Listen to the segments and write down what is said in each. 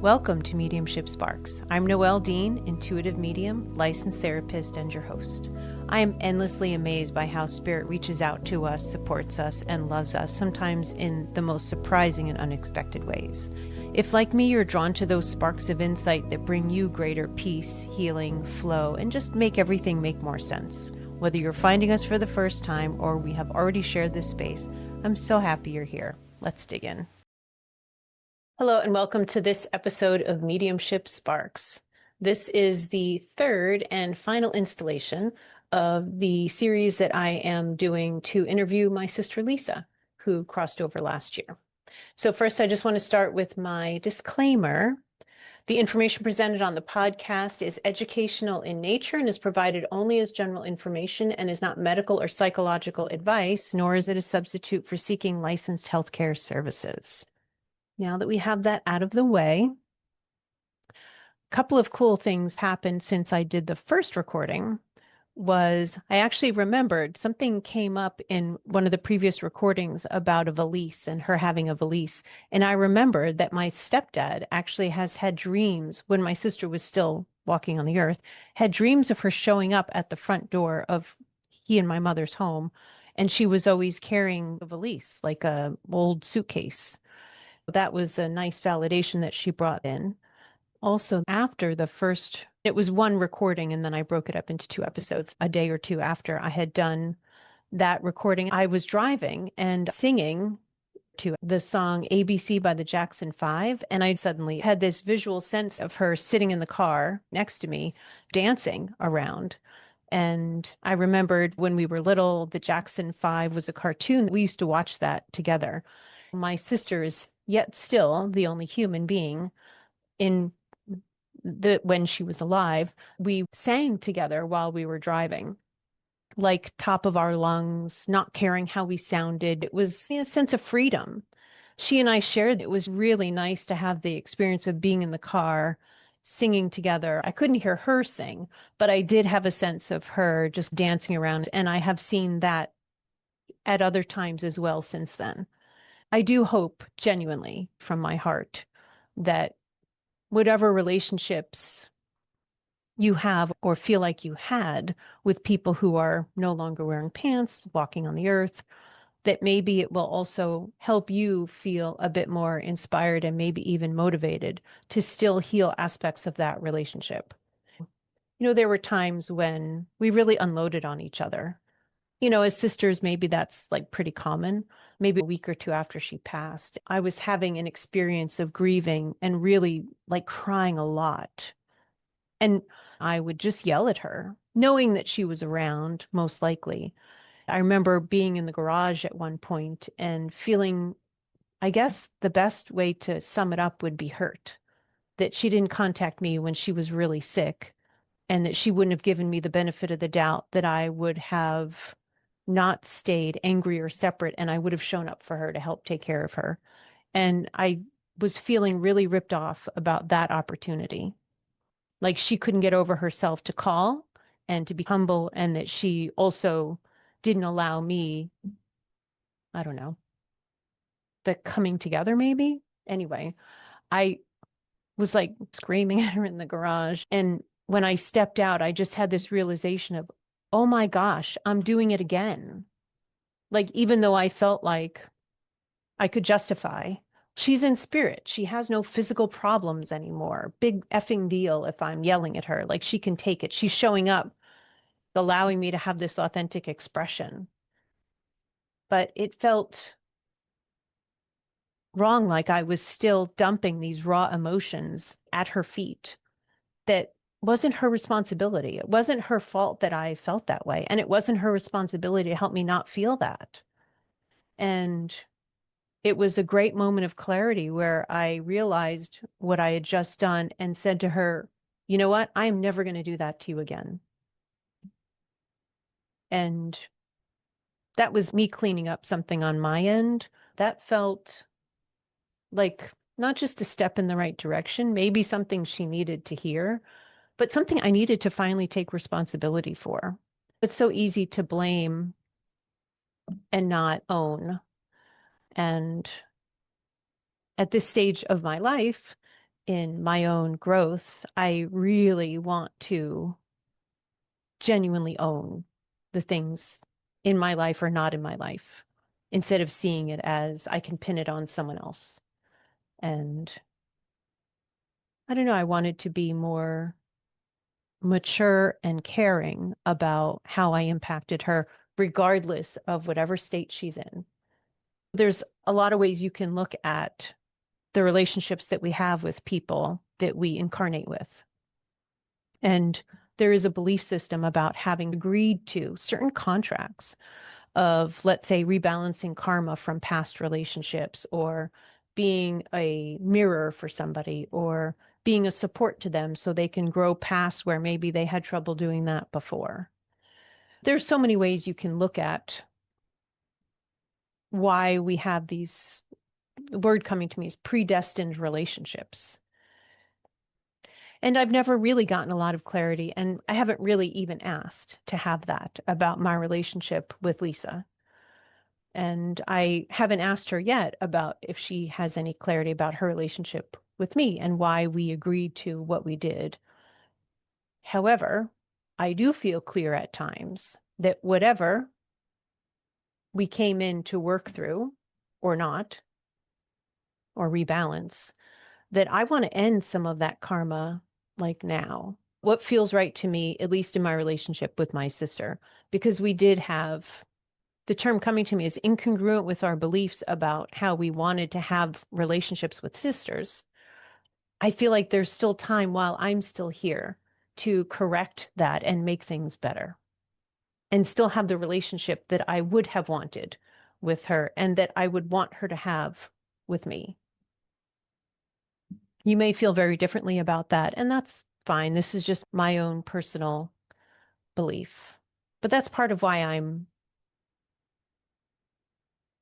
Welcome to Mediumship Sparks. I'm Noelle Dean, intuitive medium, licensed therapist, and your host. I am endlessly amazed by how Spirit reaches out to us, supports us, and loves us, sometimes in the most surprising and unexpected ways. If, like me, you're drawn to those sparks of insight that bring you greater peace, healing, flow, and just make everything make more sense, whether you're finding us for the first time or we have already shared this space, I'm so happy you're here. Let's dig in. Hello, and welcome to this episode of Mediumship Sparks. This is the third and final installation of the series that I am doing to interview my sister Lisa, who crossed over last year. So first, I just want to start with my disclaimer. The information presented on the podcast is educational in nature and is provided only as general information and is not medical or psychological advice, nor is it a substitute for seeking licensed healthcare services. Now that we have that out of the way, a couple of cool things happened since I did the first recording. I actually remembered something came up in one of the previous recordings about a valise and her having a valise. And I remembered that my stepdad actually has had dreams when my sister was still walking on the earth, had dreams of her showing up at the front door of he and my mother's home. And she was always carrying a valise, like a old suitcase. That was a nice validation that she brought in. Also, after the first, it was one recording, and then I broke it up into two episodes. A day or two after I had done that recording, I was driving and singing to the song ABC by the Jackson 5. And I suddenly had this visual sense of her sitting in the car next to me, dancing around. And I remembered when we were little, the Jackson 5 was a cartoon. We used to watch that together. My sister is yet still the only human being when she was alive. We sang together while we were driving, like top of our lungs, not caring how we sounded. It was a sense of freedom. She and I shared. It was really nice to have the experience of being in the car, singing together. I couldn't hear her sing, but I did have a sense of her just dancing around. And I have seen that at other times as well since then. I do hope genuinely from my heart that whatever relationships you have or feel like you had with people who are no longer wearing pants, walking on the earth, that maybe it will also help you feel a bit more inspired and maybe even motivated to still heal aspects of that relationship. There were times when we really unloaded on each other. As sisters, maybe that's like pretty common. Maybe a week or two after she passed, I was having an experience of grieving and really like crying a lot. And I would just yell at her, knowing that she was around, most likely. I remember being in the garage at one point and feeling, I guess the best way to sum it up would be hurt, that she didn't contact me when she was really sick and that she wouldn't have given me the benefit of the doubt, that I would have not stayed angry or separate, and I would have shown up for her to help take care of her. And I was feeling really ripped off about that opportunity. Like she couldn't get over herself to call and to be humble, and that she also didn't allow me, I don't know, the coming together maybe. Anyway, I was like screaming at her in the garage. And when I stepped out, I just had this realization of, oh my gosh, I'm doing it again. Like, even though I felt like I could justify, she's in spirit. She has no physical problems anymore. Big effing deal if I'm yelling at her. Like, she can take it. She's showing up, allowing me to have this authentic expression. But it felt wrong, like I was still dumping these raw emotions at her feet. That wasn't her responsibility. It wasn't her fault that I felt that way. And it wasn't her responsibility to help me not feel that. And it was a great moment of clarity where I realized what I had just done and said to her, you know what? I'm never going to do that to you again. And that was me cleaning up something on my end. That felt like not just a step in the right direction, maybe something she needed to hear, but something I needed to finally take responsibility for. It's so easy to blame and not own. And at this stage of my life, in my own growth, I really want to genuinely own the things in my life or not in my life, instead of seeing it as I can pin it on someone else. And I don't know, I wanted to be more mature and caring about how I impacted her, regardless of whatever state she's in. There's a lot of ways you can look at the relationships that we have with people that we incarnate with. And there is a belief system about having agreed to certain contracts of, let's say, rebalancing karma from past relationships, or being a mirror for somebody, or being a support to them so they can grow past where maybe they had trouble doing that before. There's so many ways you can look at why we have these, the word coming to me is predestined relationships. And I've never really gotten a lot of clarity, and I haven't really even asked to have that about my relationship with Lisa. And I haven't asked her yet about if she has any clarity about her relationship with me and why we agreed to what we did. However, I do feel clear at times that whatever we came in to work through or not, or rebalance, that I want to end some of that karma like now. What feels right to me, at least in my relationship with my sister, because we did have, the term coming to me is incongruent with our beliefs about how we wanted to have relationships with sisters. I feel like there's still time while I'm still here to correct that and make things better, and still have the relationship that I would have wanted with her and that I would want her to have with me. You may feel very differently about that, and that's fine. This is just my own personal belief. But that's part of why I'm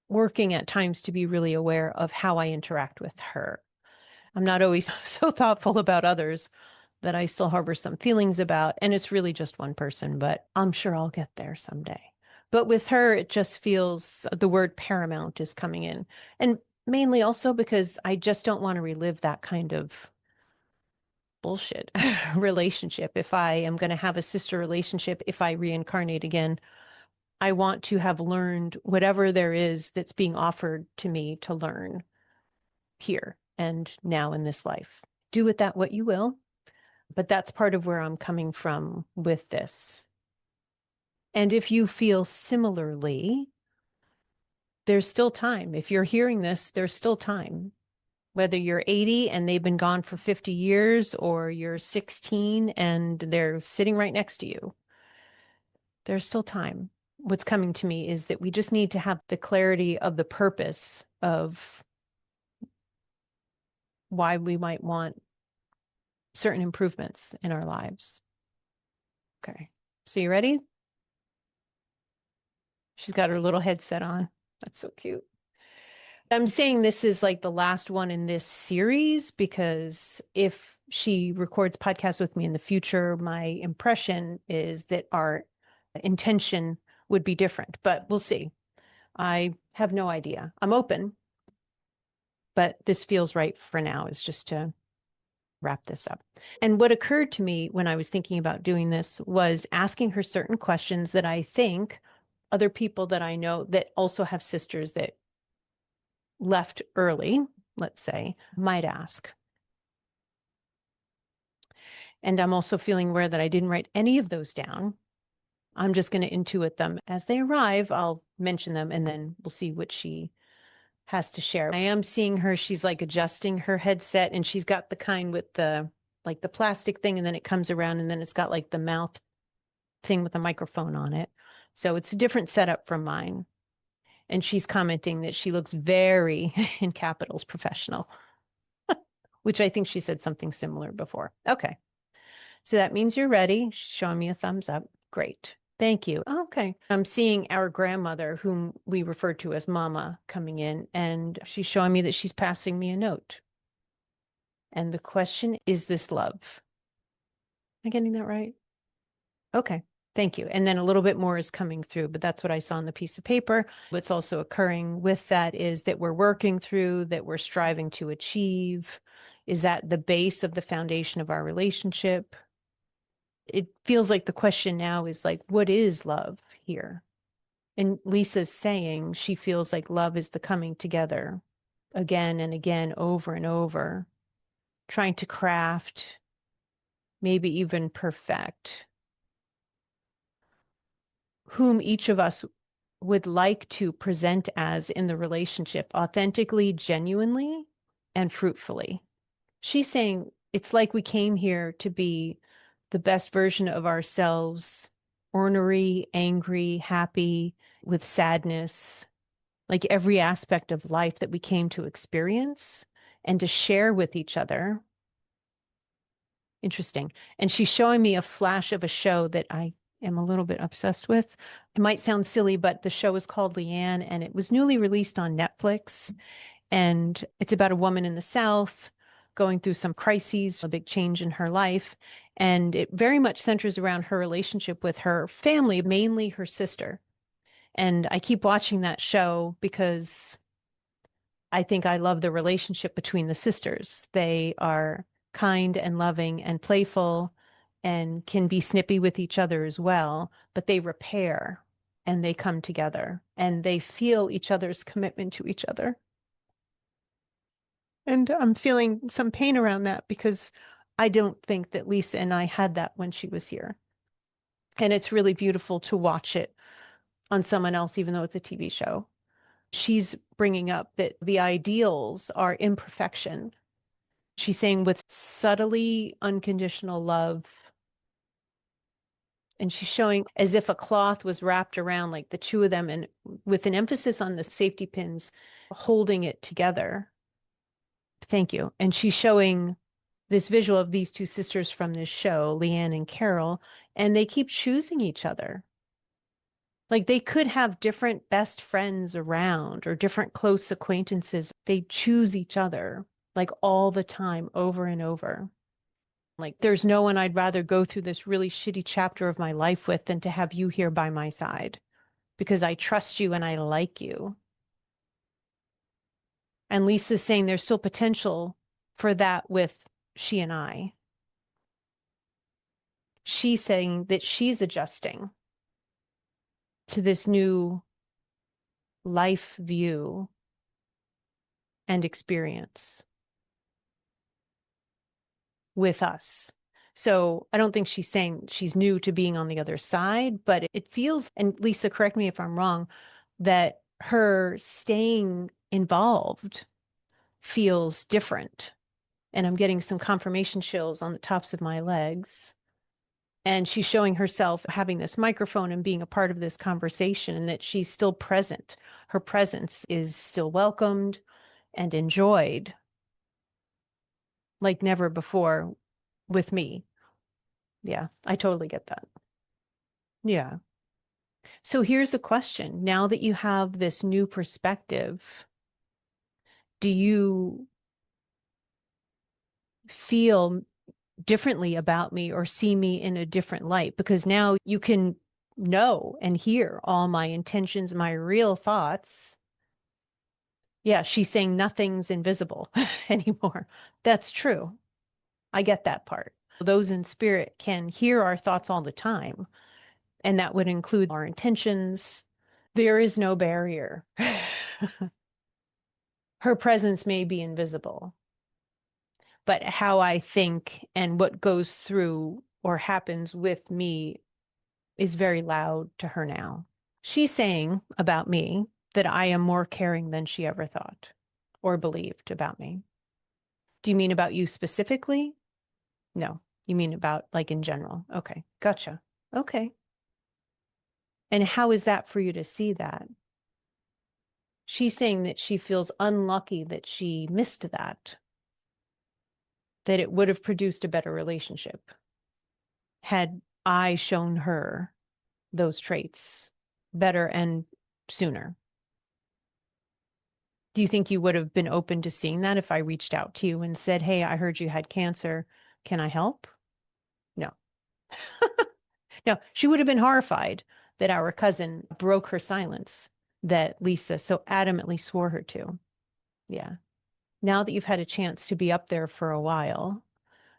working at times to be really aware of how I interact with her. I'm not always so thoughtful about others that I still harbor some feelings about, and it's really just one person, but I'm sure I'll get there someday. But with her, it just feels the word paramount is coming in. And mainly also because I just don't want to relive that kind of bullshit relationship. If I am going to have a sister relationship, if I reincarnate again, I want to have learned whatever there is that's being offered to me to learn here and now in this life. Do with that what you will, but that's part of where I'm coming from with this. And if you feel similarly, there's still time. If you're hearing this, there's still time. Whether you're 80 and they've been gone for 50 years, or you're 16 and they're sitting right next to you, there's still time. What's coming to me is that we just need to have the clarity of the purpose of why we might want certain improvements in our lives. Okay. So you ready? She's got her little headset on. That's so cute. I'm saying this is like the last one in this series because if she records podcasts with me in the future, my impression is that our intention would be different, but we'll see. I have no idea. I'm open, but this feels right for now, is just to wrap this up. And what occurred to me when I was thinking about doing this was asking her certain questions that I think other people that I know that also have sisters that left early, let's say, might ask. And I'm also feeling aware that I didn't write any of those down. I'm just going to intuit them as they arrive. I'll mention them and then we'll see what she has to share. I am seeing her, she's like adjusting her headset, and she's got the kind with the like the plastic thing, and then it comes around and then it's got like the mouth thing with a microphone on it. So it's a different setup from mine. And she's commenting that she looks very, in capitals, professional, which I think she said something similar before. Okay. So that means you're ready. She's showing me a thumbs up. Great. Thank you. Okay. I'm seeing our grandmother, whom we refer to as Mama, coming in, and she's showing me that she's passing me a note. And the question is this love? Am I getting that right? Okay. Thank you. And then a little bit more is coming through, but that's what I saw on the piece of paper. What's also occurring with that is that we're working through, that we're striving to achieve, Is that the base of the foundation of our relationship? It feels like the question now is like, what is love here? And Lisa's saying she feels like love is the coming together again and again, over and over, trying to craft, maybe even perfect, whom each of us would like to present as in the relationship, authentically, genuinely, and fruitfully. She's saying it's like we came here to be the best version of ourselves, ornery, angry, happy, with sadness, like every aspect of life that we came to experience and to share with each other. Interesting. And she's showing me a flash of a show that I am a little bit obsessed with. It might sound silly, but the show is called Leanne, and it was newly released on Netflix. And it's about a woman in the South going through some crises, a big change in her life. And it very much centers around her relationship with her family, mainly her sister. And I keep watching that show because I think I love the relationship between the sisters. They are kind and loving and playful and can be snippy with each other as well, but they repair and they come together and they feel each other's commitment to each other. And I'm feeling some pain around that because I don't think that Lisa and I had that when she was here. And it's really beautiful to watch it on someone else, even though it's a TV show. She's bringing up that the ideals are imperfection. She's saying with subtly unconditional love. And she's showing as if a cloth was wrapped around like the two of them and with an emphasis on the safety pins holding it together. Thank you. And she's showing this visual of these two sisters from this show, Leanne and Carol, and they keep choosing each other. Like they could have different best friends around or different close acquaintances. They choose each other like all the time, over and over. Like there's no one I'd rather go through this really shitty chapter of my life with than to have you here by my side because I trust you and I like you. And Lisa's saying there's still potential for that with she and I. She's saying that she's adjusting to this new life view and experience with us. So I don't think she's saying she's new to being on the other side, but it feels, and Lisa, correct me if I'm wrong, that her staying involved feels different. And I'm getting some confirmation chills on the tops of my legs. And she's showing herself having this microphone and being a part of this conversation and that she's still present. Her presence is still welcomed and enjoyed like never before with me. Yeah, I totally get that. Yeah. So here's a question. Now that you have this new perspective, do you feel differently about me or see me in a different light? Because now you can know and hear all my intentions, my real thoughts. Yeah, she's saying nothing's invisible anymore. That's true. I get that part. Those in spirit can hear our thoughts all the time, and that would include our intentions. There is no barrier. Her presence may be invisible, but how I think and what goes through or happens with me is very loud to her now. She's saying about me that I am more caring than she ever thought or believed about me. Do you mean about you specifically? No, you mean about like in general. Okay, gotcha. Okay. And how is that for you to see that? She's saying that she feels unlucky that she missed that it would have produced a better relationship had I shown her those traits better and sooner. Do you think you would have been open to seeing that if I reached out to you and said, hey, I heard you had cancer. Can I help? No. No, she would have been horrified that our cousin broke her silence that Lisa so adamantly swore her to. Yeah. Now that you've had a chance to be up there for a while,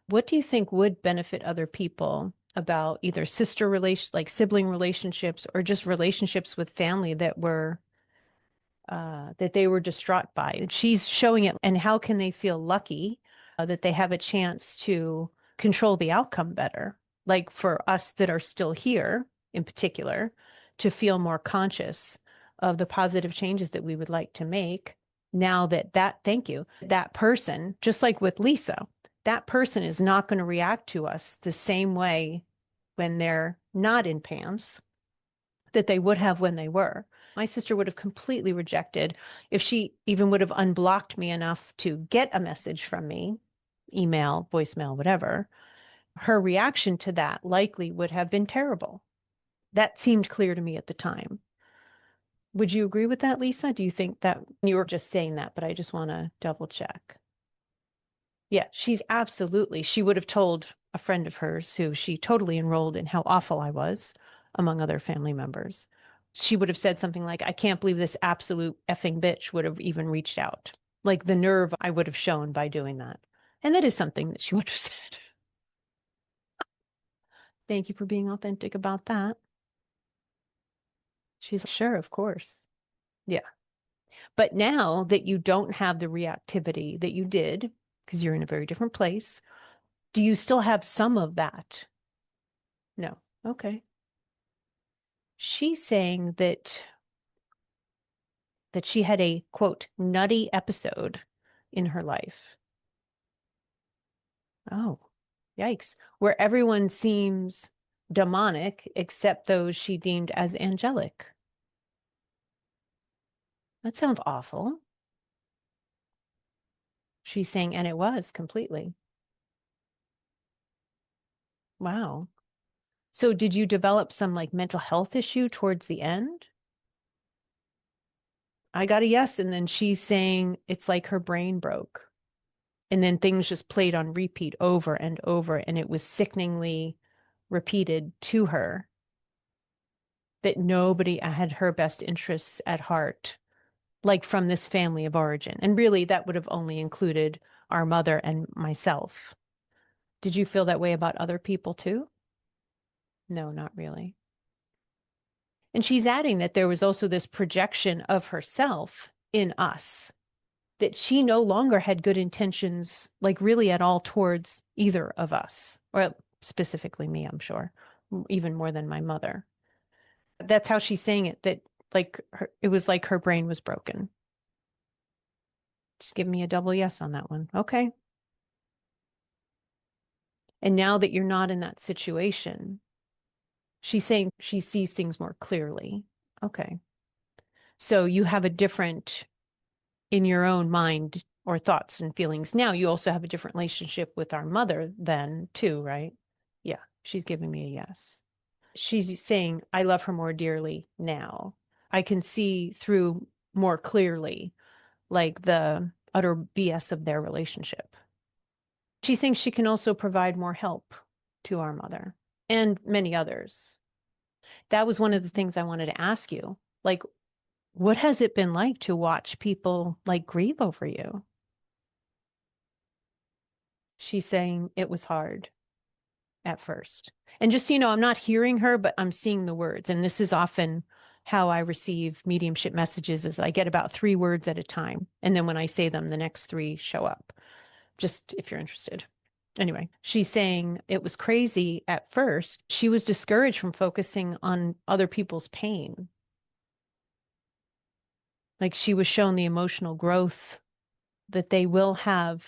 what do you think would benefit other people about either sister relations, like sibling relationships, or just relationships with family that they were distraught by? And she's showing it, and how can they feel lucky that they have a chance to control the outcome better? Like for us that are still here in particular, to feel more conscious of the positive changes that we would like to make now thank you, that person, just like with Lisa, that person is not going to react to us the same way when they're not in PAMS that they would have when they were. My sister would have completely rejected if she even would have unblocked me enough to get a message from me, email, voicemail, whatever. Her reaction to that likely would have been terrible. That seemed clear to me at the time. Would you agree with that, Lisa? Do you think that you were just saying that, but I just want to double check? Yeah, she would have told a friend of hers who she totally enrolled in how awful I was, among other family members. She would have said something like, I can't believe this absolute effing bitch would have even reached out. Like the nerve I would have shown by doing that. And that is something that she would have said. Thank you for being authentic about that. She's sure, of course. Yeah. But now that you don't have the reactivity that you did, because you're in a very different place, do you still have some of that? No. Okay. She's saying that she had a quote nutty episode in her life. Oh, yikes. Where everyone seems demonic except those she deemed as angelic. That sounds awful. She's saying, and it was completely. Wow. So did you develop some like mental health issue towards the end? I got a yes. And then she's saying it's like her brain broke. And then things just played on repeat over and over. And it was sickeningly repeated to her that nobody had her best interests at heart, like from this family of origin. And really, that would have only included our mother and myself. Did you feel that way about other people too? No, not really. And she's adding that there was also this projection of herself in us, that she no longer had good intentions, like really at all towards either of us, or specifically me, I'm sure, even more than my mother. That's how she's saying it, that it was like her brain was broken. Just give me a double yes on that one. Okay. And now that you're not in that situation, she's saying she sees things more clearly. Okay. So you have a different, in your own mind or thoughts and feelings. Now you also have a different relationship with our mother then too, right? Yeah. She's giving me a yes. She's saying, I love her more dearly now. I can see through more clearly, like the utter BS of their relationship. She thinks she can also provide more help to our mother and many others. That was one of the things I wanted to ask you. Like, what has it been like to watch people like grieve over you? She's saying it was hard at first. And just so you know, I'm not hearing her, but I'm seeing the words. And this is often how I receive mediumship messages is I get about 3 words at a time. And then when I say them, the next 3 show up. Just if you're interested. Anyway, she's saying it was crazy at first. She was discouraged from focusing on other people's pain. Like she was shown the emotional growth that they will have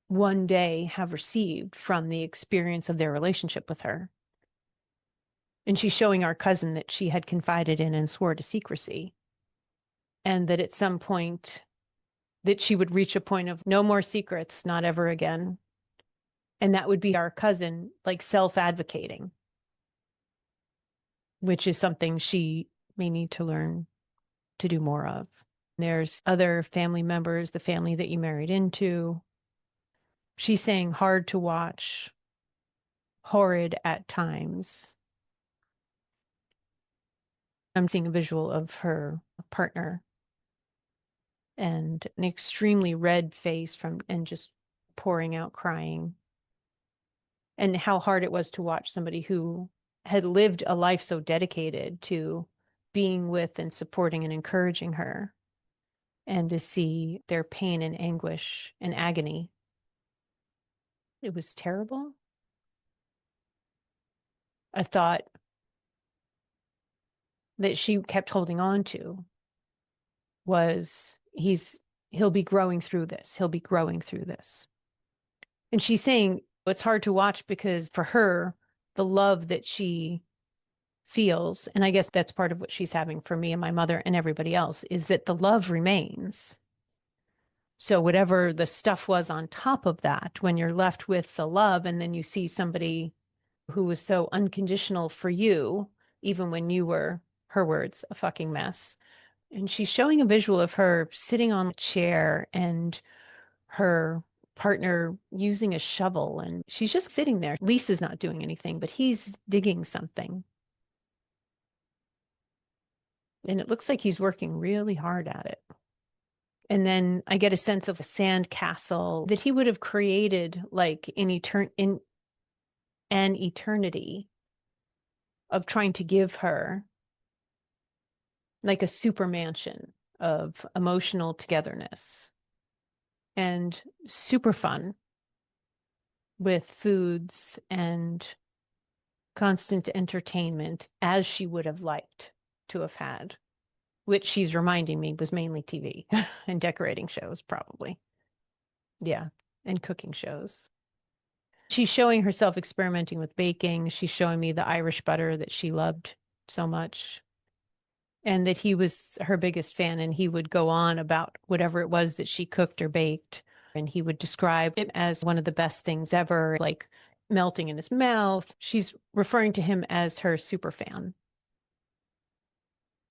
one day have received from the experience of their relationship with her. And she's showing our cousin that she had confided in and swore to secrecy. And that at some point that she would reach a point of no more secrets, not ever again. And that would be our cousin, like self-advocating, which is something she may need to learn to do more of. There's other family members, the family that you married into. She's saying hard to watch, horrid at times. I'm seeing a visual of her partner. and an extremely red face and just pouring out crying. And how hard it was to watch somebody who had lived a life so dedicated to being with and supporting and encouraging her, and to see their pain and anguish and agony. It was terrible. A thought that she kept holding on to was he'll be growing through this. He'll be growing through this. And she's saying it's hard to watch because for her, the love that she feels, and I guess that's part of what she's having for me and my mother and everybody else, is that the love remains. So whatever the stuff was on top of that, when you're left with the love and then you see somebody who was so unconditional for you, even when you were, her words, a fucking mess. And she's showing a visual of her sitting on a chair and her partner using a shovel, and she's just sitting there. Lisa's not doing anything, but he's digging something. And it looks like he's working really hard at it. And then I get a sense of a sand castle that he would have created like in an eternity of trying to give her like a super mansion of emotional togetherness and super fun with foods and constant entertainment as she would have liked to have had, which she's reminding me was mainly TV and decorating shows, probably. Yeah, and cooking shows. She's showing herself experimenting with baking. She's showing me the Irish butter that she loved so much, and that he was her biggest fan. And he would go on about whatever it was that she cooked or baked. And he would describe it as one of the best things ever, like melting in his mouth. She's referring to him as her super fan.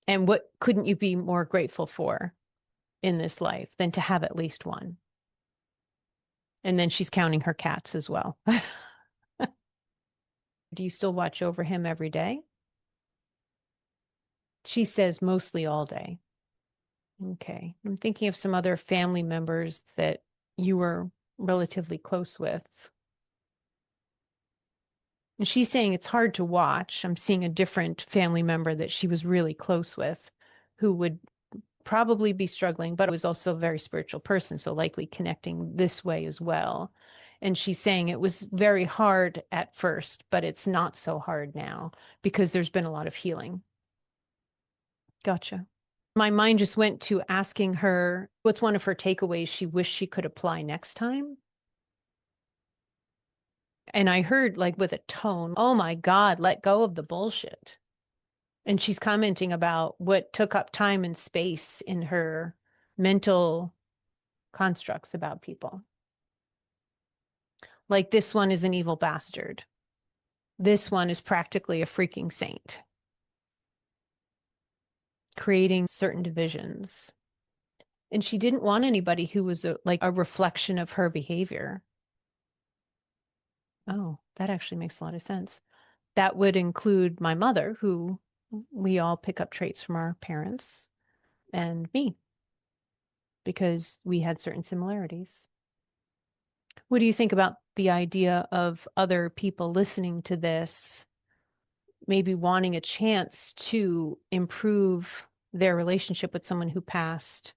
And what couldn't you be more grateful for in this life than to have at least one? And then she's counting her cats as well. Do you still watch over him every day? She says mostly all day. Okay. I'm thinking of some other family members that you were relatively close with. And she's saying it's hard to watch. I'm seeing a different family member that she was really close with who would probably be struggling, but was also a very spiritual person, so likely connecting this way as well. And she's saying it was very hard at first, but it's not so hard now because there's been a lot of healing. Gotcha. My mind just went to asking her what's one of her takeaways she wished she could apply next time. And I heard, like, with a tone, oh my God, let go of the bullshit. And she's commenting about what took up time and space in her mental constructs about people. Like, this one is an evil bastard. This one is practically a freaking saint, creating certain divisions. And she didn't want anybody who was like a reflection of her behavior. Oh, that actually makes a lot of sense. That would include my mother, who we all pick up traits from our parents, and me, because we had certain similarities. What do you think about the idea of other people listening to this, maybe wanting a chance to improve their relationship with someone who passed?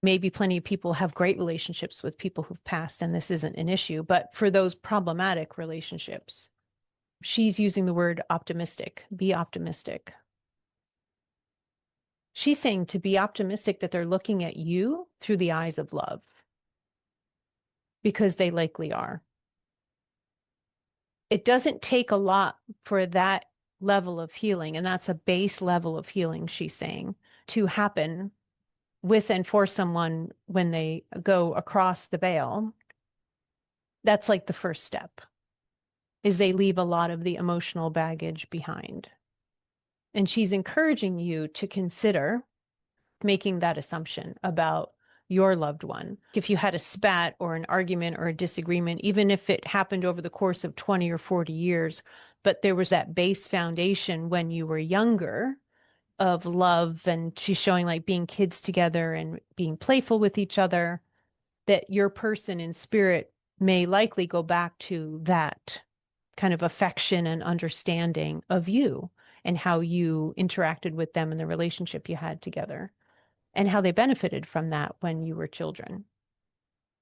Maybe plenty of people have great relationships with people who've passed, and this isn't an issue, but for those problematic relationships, she's using the word optimistic. Be optimistic. She's saying to be optimistic that they're looking at you through the eyes of love, because they likely are. It doesn't take a lot for that level of healing, and that's a base level of healing, she's saying, to happen with and for someone when they go across the veil. That's like the first step, is they leave a lot of the emotional baggage behind. And she's encouraging you to consider making that assumption about your loved one. If you had a spat or an argument or a disagreement, even if it happened over the course of 20 or 40 years, but there was that base foundation when you were younger, of love, and she's showing like being kids together and being playful with each other, that your person in spirit may likely go back to that kind of affection and understanding of you and how you interacted with them in the relationship you had together and how they benefited from that when you were children.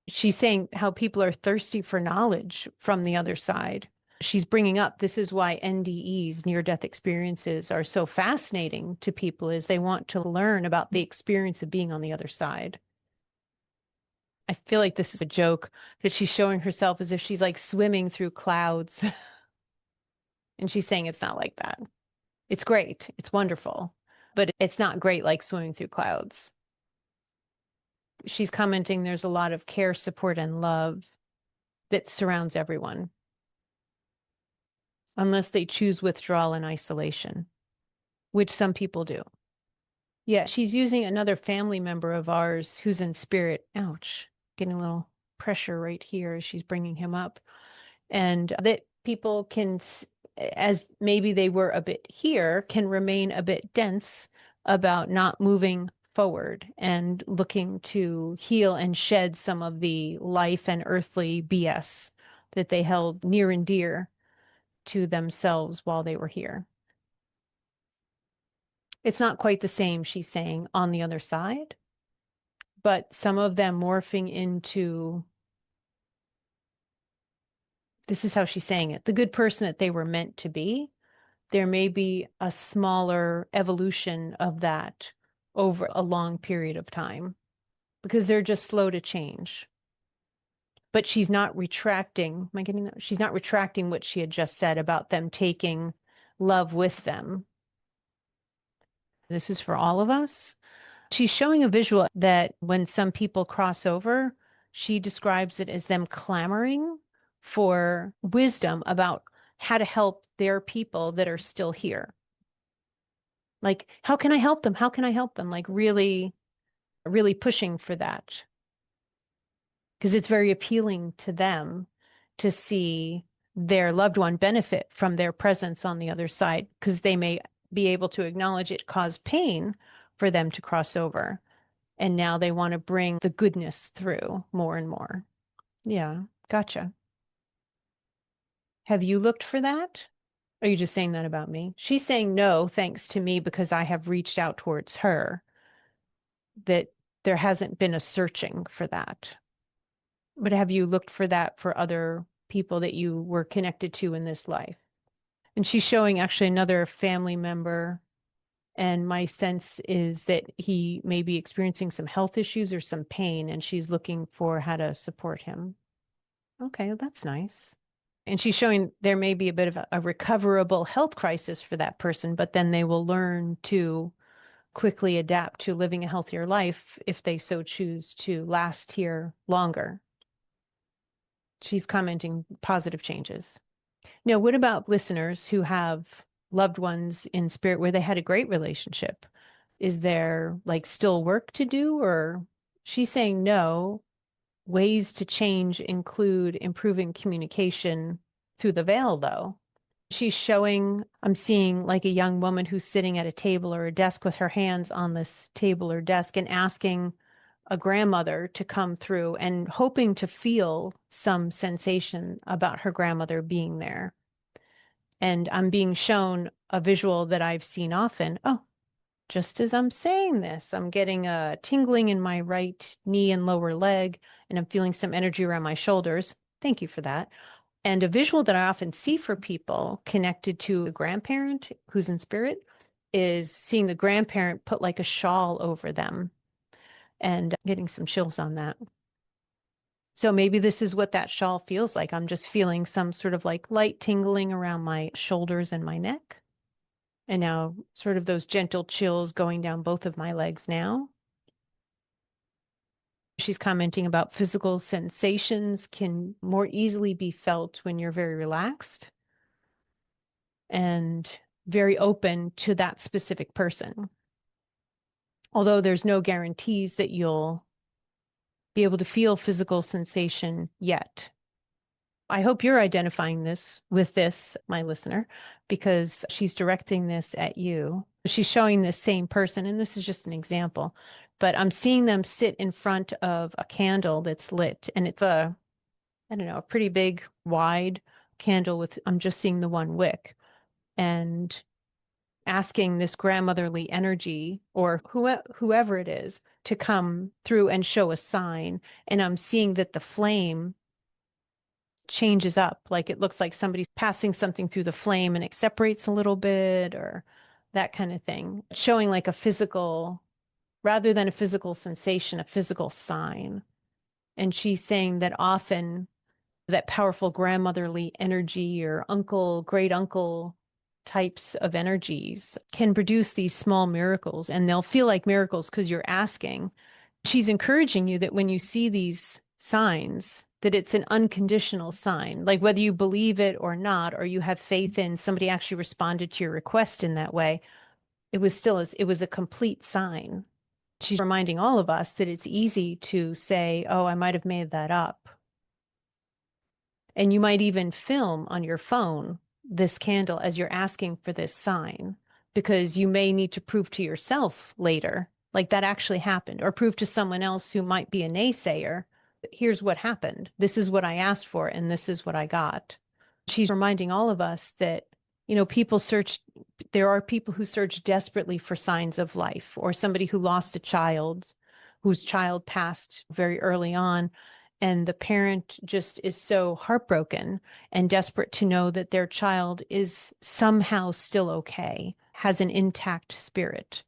She's saying how people are thirsty for knowledge from the other side. She's bringing up this is why NDEs, near-death experiences, are so fascinating to people, is they want to learn about the experience of being on the other side. I feel like this is a joke that she's showing herself as if she's like swimming through clouds. And she's saying it's not like that. It's great. It's wonderful, but it's not great like swimming through clouds. She's commenting there's a lot of care, support, and love that surrounds everyone, unless they choose withdrawal and isolation, which some people do. Yeah, she's using another family member of ours who's in spirit. Ouch, getting a little pressure right here as she's bringing him up. And that people can, as maybe they were a bit here, can remain a bit dense about not moving forward and looking to heal and shed some of the life and earthly BS that they held near and dear to themselves while they were here. It's not quite the same, she's saying, on the other side, but some of them morphing into, this is how she's saying it, the good person that they were meant to be. There may be a smaller evolution of that over a long period of time because they're just slow to change. But she's not retracting, am I getting that? She's not retracting what she had just said about them taking love with them. This is for all of us. She's showing a visual that when some people cross over, she describes it as them clamoring for wisdom about how to help their people that are still here. Like, how can I help them? How can I help them? Like really, really pushing for that. Because it's very appealing to them to see their loved one benefit from their presence on the other side, because they may be able to acknowledge it caused pain for them to cross over. And now they want to bring the goodness through more and more. Yeah, gotcha. Have you looked for that? Are you just saying that about me? She's saying no, thanks to me, because I have reached out towards her, that there hasn't been a searching for that. But have you looked for that for other people that you were connected to in this life? And she's showing actually another family member. And my sense is that he may be experiencing some health issues or some pain, and she's looking for how to support him. Okay, well, that's nice. And she's showing there may be a bit of a recoverable health crisis for that person, but then they will learn to quickly adapt to living a healthier life if they so choose to last here longer. She's commenting positive changes. Now, what about listeners who have loved ones in spirit where they had a great relationship? Is there like still work to do? Or she's saying no. Ways to change include improving communication through the veil, though. She's showing, I'm seeing like a young woman who's sitting at a table or a desk with her hands on this table or desk and asking a grandmother to come through and hoping to feel some sensation about her grandmother being there. And I'm being shown a visual that I've seen often. Oh, just as I'm saying this, I'm getting a tingling in my right knee and lower leg, and I'm feeling some energy around my shoulders. Thank you for that. And a visual that I often see for people connected to a grandparent who's in spirit is seeing the grandparent put like a shawl over them, and getting some chills on that. So maybe this is what that shawl feels like. I'm just feeling some sort of like light tingling around my shoulders and my neck. And now sort of those gentle chills going down both of my legs now. She's commenting about physical sensations can more easily be felt when you're very relaxed and very open to that specific person. Although there's no guarantees that you'll be able to feel physical sensation yet. I hope you're identifying this with this, my listener, because she's directing this at you. She's showing this same person, and this is just an example, but I'm seeing them sit in front of a candle that's lit, and it's a, I don't know, a pretty big, wide candle with, I'm just seeing the one wick, and asking this grandmotherly energy or whoever it is to come through and show a sign. And I'm seeing that the flame changes up. Like it looks like somebody's passing something through the flame and it separates a little bit or that kind of thing, showing like a physical, rather than a physical sensation, a physical sign. And she's saying that often that powerful grandmotherly energy or uncle, great uncle types of energies can produce these small miracles, and they'll feel like miracles because you're asking. She's encouraging you that when you see these signs, that it's an unconditional sign, like whether you believe it or not, or you have faith in somebody actually responded to your request in that way, it was still it was a complete sign. She's reminding all of us that it's easy to say, oh, I might have made that up. And you might even film on your phone this candle as you're asking for this sign, because you may need to prove to yourself later, like that actually happened, or prove to someone else who might be a naysayer, here's what happened. This is what I asked for, and this is what I got. She's reminding all of us that, people search, there are people who search desperately for signs of life, or somebody who lost a child, whose child passed very early on. And the parent just is so heartbroken and desperate to know that their child is somehow still okay, has an intact spirit.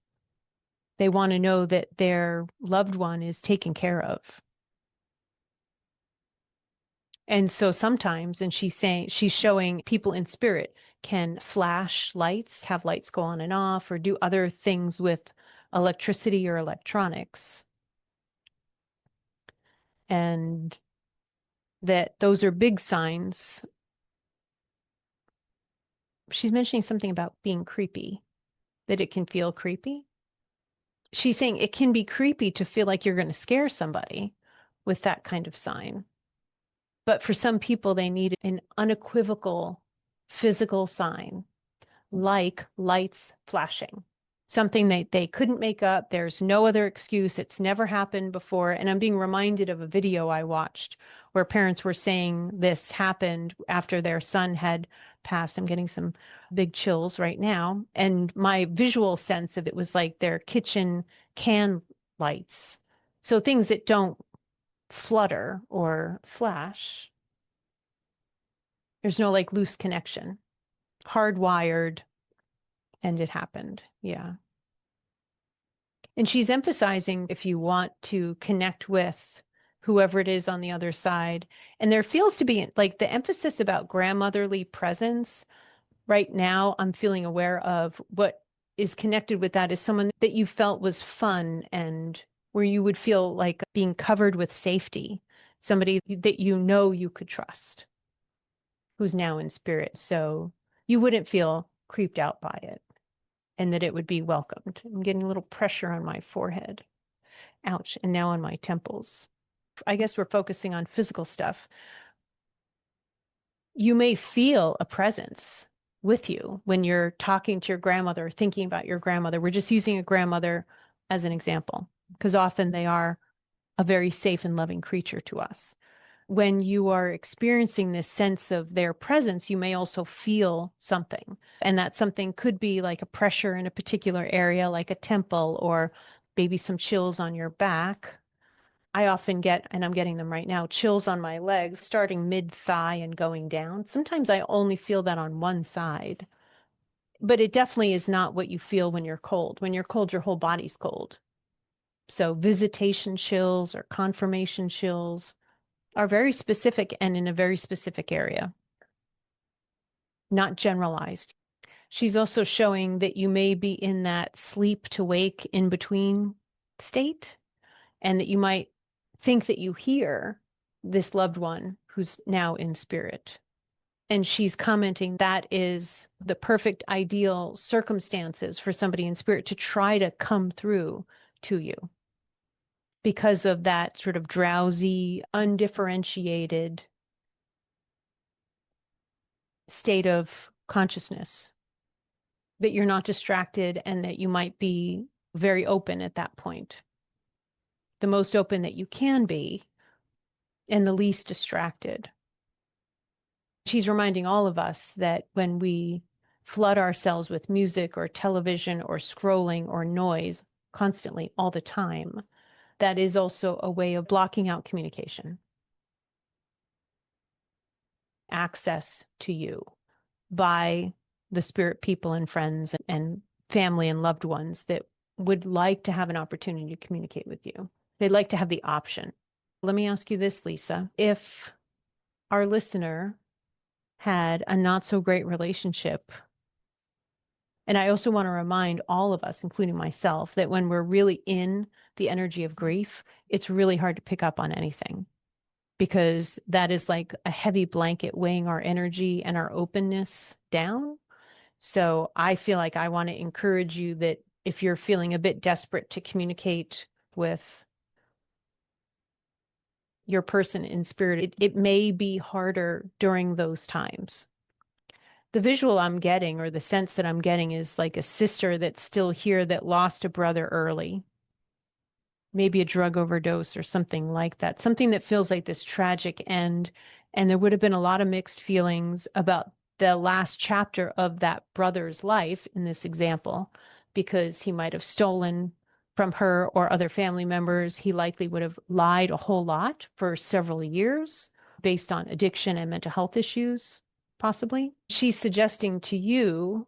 They want to know that their loved one is taken care of. And so sometimes, and she's showing people in spirit can flash lights, have lights go on and off, or do other things with electricity or electronics. And that those are big signs. She's mentioning something about being creepy, that it can feel creepy. She's saying it can be creepy to feel like you're going to scare somebody with that kind of sign. But for some people, they need an unequivocal physical sign, like lights flashing, something they couldn't make up. There's no other excuse. It's never happened before. And I'm being reminded of a video I watched where parents were saying this happened after their son had passed. I'm getting some big chills right now. And my visual sense of it was like their kitchen can lights. So things that don't flutter or flash. There's no like loose connection, hardwired, and it happened. Yeah. And she's emphasizing if you want to connect with whoever it is on the other side. And there feels to be like the emphasis about grandmotherly presence. Right now, I'm feeling aware of what is connected with that is someone that you felt was fun and where you would feel like being covered with safety, somebody that you could trust, who's now in spirit. So you wouldn't feel creeped out by it, and that it would be welcomed. I'm getting a little pressure on my forehead. Ouch. And now on my temples. I guess we're focusing on physical stuff. You may feel a presence with you when you're talking to your grandmother, thinking about your grandmother. We're just using a grandmother as an example, because often they are a very safe and loving creature to us. When you are experiencing this sense of their presence, you may also feel something. And that something could be like a pressure in a particular area, like a temple, or maybe some chills on your back. I often get, and I'm getting them right now, chills on my legs, starting mid-thigh and going down. Sometimes I only feel that on one side. But it definitely is not what you feel when you're cold. When you're cold, your whole body's cold. So visitation chills or confirmation chills are very specific and in a very specific area, not generalized. She's also showing that you may be in that sleep to wake in between state, and that you might think that you hear this loved one who's now in spirit. And she's commenting that is the perfect ideal circumstances for somebody in spirit to try to come through to you, because of that sort of drowsy, undifferentiated state of consciousness. that you're not distracted and that you might be very open at that point. The most open that you can be and the least distracted. She's reminding all of us that when we flood ourselves with music or television or scrolling or noise constantly all the time, that is also a way of blocking out communication, access to you by the spirit people and friends and family and loved ones that would like to have an opportunity to communicate with you. They'd like to have the option. Let me ask you this, Lisa. If our listener had a not so great relationship, and I also want to remind all of us, including myself, that when we're really in the energy of grief, it's really hard to pick up on anything because that is like a heavy blanket weighing our energy and our openness down. So I feel like I want to encourage you that if you're feeling a bit desperate to communicate with your person in spirit, it may be harder during those times. The visual I'm getting, or the sense that I'm getting, is like a sister that's still here that lost a brother early, maybe a drug overdose or something like that, something that feels like this tragic end. And there would have been a lot of mixed feelings about the last chapter of that brother's life in this example, because he might have stolen from her or other family members. He likely would have lied a whole lot for several years based on addiction and mental health issues, possibly. She's suggesting to you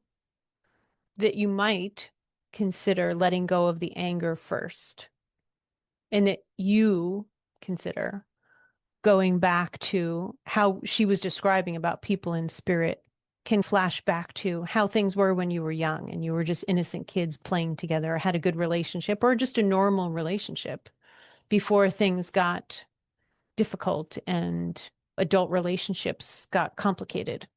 that you might consider letting go of the anger first, and that you consider going back to how she was describing about people in spirit can flash back to how things were when you were young and you were just innocent kids playing together, or had a good relationship, or just a normal relationship before things got difficult and adult relationships got complicated.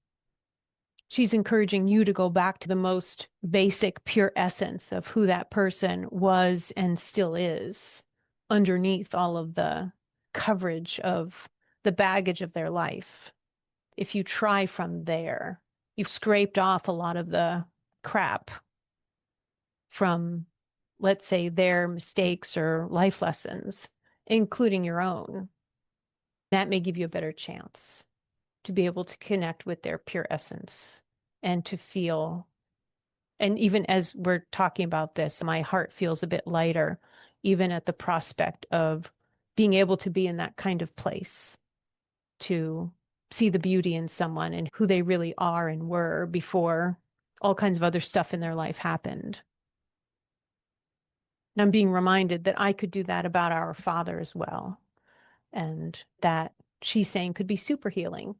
She's encouraging you to go back to the most basic, pure essence of who that person was and still is underneath all of the coverage of the baggage of their life. If you try from there, you've scraped off a lot of the crap from, let's say, their mistakes or life lessons, including your own. That may give you a better chance to be able to connect with their pure essence and to feel. And even as we're talking about this, my heart feels a bit lighter, even at the prospect of being able to be in that kind of place, to see the beauty in someone and who they really are and were before all kinds of other stuff in their life happened. And I'm being reminded that I could do that about our father as well. And that, she's saying, could be super healing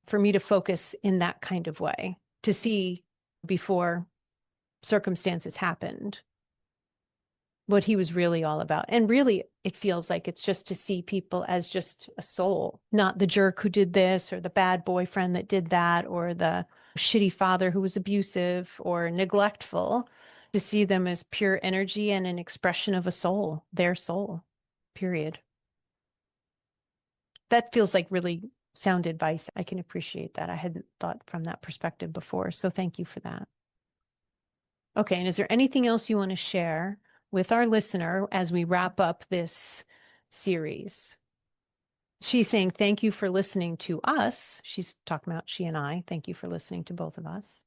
for me to focus in that kind of way, to see before circumstances happened what he was really all about. And really, it feels like it's just to see people as just a soul, not the jerk who did this, or the bad boyfriend that did that, or the shitty father who was abusive or neglectful, to see them as pure energy and an expression of a soul, their soul, period. That feels like really sound advice. I can appreciate that. I hadn't thought from that perspective before. So thank you for that. Okay, and is there anything else you want to share with our listener as we wrap up this series? She's saying, thank you for listening to us. She's talking about she and I. Thank you for listening to both of us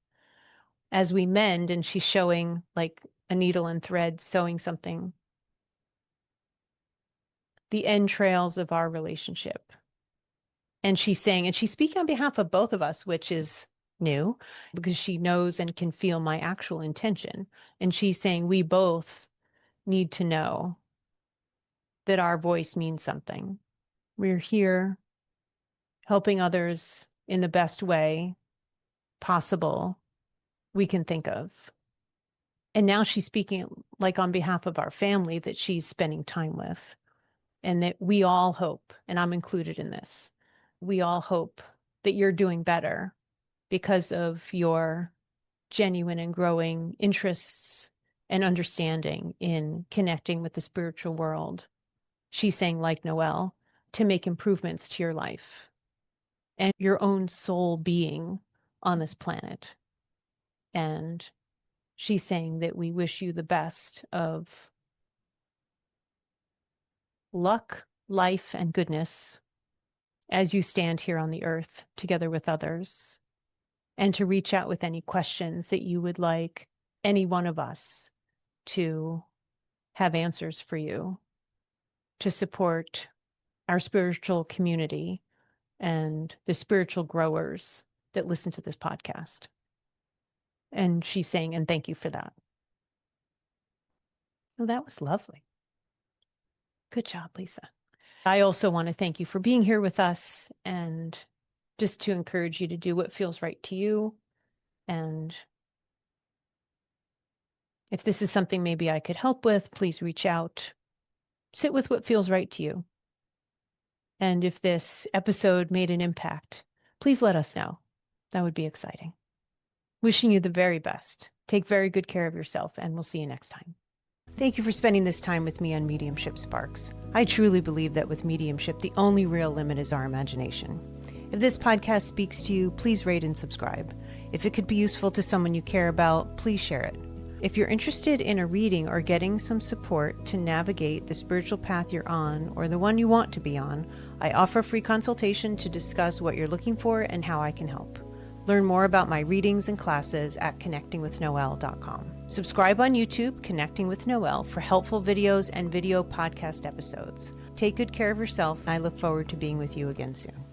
as we mend. And she's showing like a needle and thread, sewing something, the entrails of our relationship. And she's saying, and she's speaking on behalf of both of us, which is new because she knows and can feel my actual intention. And she's saying, we both need to know that our voice means something. We're here helping others in the best way possible we can think of. And now she's speaking like on behalf of our family that she's spending time with, and that we all hope, and I'm included in this, we all hope that you're doing better because of your genuine and growing interests and understanding in connecting with the spiritual world. She's saying, like Noelle, to make improvements to your life and your own soul being on this planet. And she's saying that we wish you the best of luck, life, and goodness as you stand here on the earth together with others, and to reach out with any questions that you would like any one of us to have answers for you, to support our spiritual community and the spiritual growers that listen to this podcast. And she's saying, and thank you for that. Well, that was lovely. Good job, Lisa. I also want to thank you for being here with us, and just to encourage you to do what feels right to you. And if this is something maybe I could help with, please reach out. Sit with what feels right to you. And if this episode made an impact, please let us know. That would be exciting. Wishing you the very best. Take very good care of yourself, and we'll see you next time. Thank you for spending this time with me on Mediumship Sparks. I truly believe that with mediumship, the only real limit is our imagination. If this podcast speaks to you, please rate and subscribe. If it could be useful to someone you care about, please share it. If you're interested in a reading or getting some support to navigate the spiritual path you're on or the one you want to be on, I offer a free consultation to discuss what you're looking for and how I can help. Learn more about my readings and classes at connectingwithnoelle.com. Subscribe on YouTube, Connecting with Noelle, for helpful videos and video podcast episodes. Take good care of yourself, and I look forward to being with you again soon.